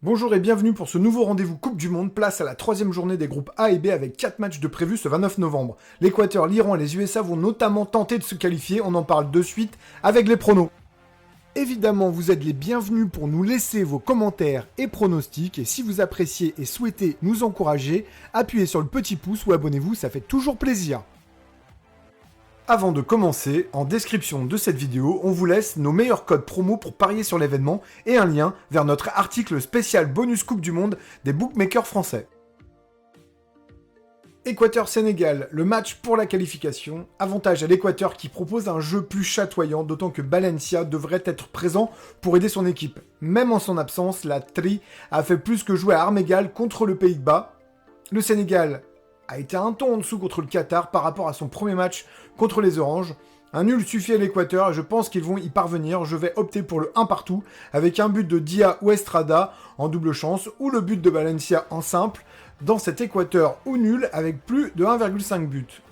Bonjour et bienvenue pour ce nouveau rendez-vous Coupe du Monde, place à la troisième journée des groupes A et B avec 4 matchs de prévus ce 29 novembre. L'Équateur, l'Iran et les USA vont notamment tenter de se qualifier, on en parle de suite avec les pronos. Évidemment, vous êtes les bienvenus pour nous laisser vos commentaires et pronostics, et si vous appréciez et souhaitez nous encourager, appuyez sur le petit pouce ou abonnez-vous, ça fait toujours plaisir. Avant de commencer, en description de cette vidéo, on vous laisse nos meilleurs codes promo pour parier sur l'événement et un lien vers notre article spécial bonus Coupe du Monde des bookmakers français. Équateur-Sénégal, le match pour la qualification. Avantage à l'Équateur qui propose un jeu plus chatoyant, d'autant que Valencia devrait être présent pour aider son équipe. Même en son absence, la Tri a fait plus que jouer à armes égales contre le Pays de Bas. Le Sénégal a été un ton en dessous contre le Qatar par rapport à son premier match contre les Oranges. Un nul suffit à l'Équateur et je pense qu'ils vont y parvenir. Je vais opter pour le 1 partout avec un but de Dia ou Estrada en double chance ou le but de Valencia en simple dans cet Équateur ou nul avec plus de 1,5 but.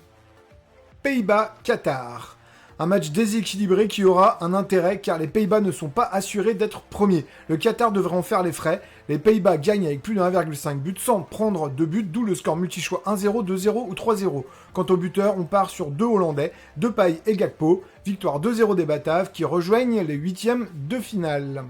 Pays-Bas-Qatar. Un match déséquilibré qui aura un intérêt car les Pays-Bas ne sont pas assurés d'être premiers. Le Qatar devrait en faire les frais. Les Pays-Bas gagnent avec plus de 1,5 but sans prendre de but, d'où le score multi-choix 1-0, 2-0 ou 3-0. Quant au buteur, on part sur 2 Hollandais, Depay et Gakpo. Victoire 2-0 des Bataves qui rejoignent les huitièmes de finale.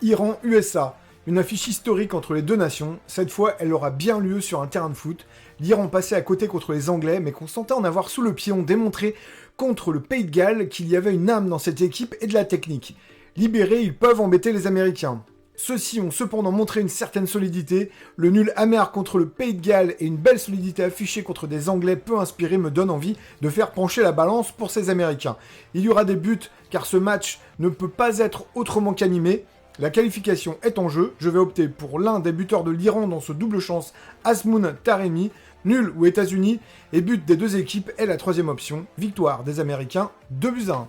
Iran-USA. Une affiche historique entre les deux nations. Cette fois, elle aura bien lieu sur un terrain de foot. L'Iran passait à côté contre les Anglais, mais qu'on sentait en avoir sous le pied, ont démontré contre le Pays de Galles qu'il y avait une âme dans cette équipe et de la technique. Libérés, ils peuvent embêter les Américains. Ceux-ci ont cependant montré une certaine solidité. Le nul amer contre le Pays de Galles et une belle solidité affichée contre des Anglais peu inspirés me donnent envie de faire pencher la balance pour ces Américains. Il y aura des buts car ce match ne peut pas être autrement qu'animé. La qualification est en jeu, je vais opter pour l'un des buteurs de l'Iran dans ce double chance, Azmoun Taremi, nul ou États-Unis, et but des deux équipes est la troisième option, victoire des Américains, 2-1.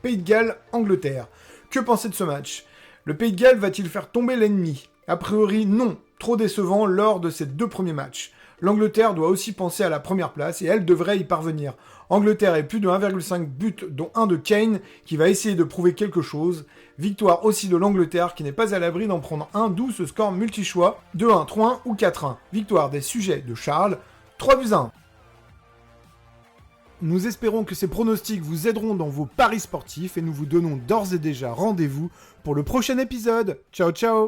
Pays de Galles, Angleterre. Que penser de ce match? Le Pays de Galles va-t-il faire tomber l'ennemi? A priori non, trop décevant lors de ses deux premiers matchs. L'Angleterre doit aussi penser à la première place et elle devrait y parvenir. Angleterre est plus de 1,5 buts, dont un de Kane, qui va essayer de prouver quelque chose. Victoire aussi de l'Angleterre, qui n'est pas à l'abri d'en prendre un, d'où ce score multi-choix, 2-1, 3-1 ou 4-1. Victoire des sujets de Charles, 3-1. Nous espérons que ces pronostics vous aideront dans vos paris sportifs et nous vous donnons d'ores et déjà rendez-vous pour le prochain épisode. Ciao ciao!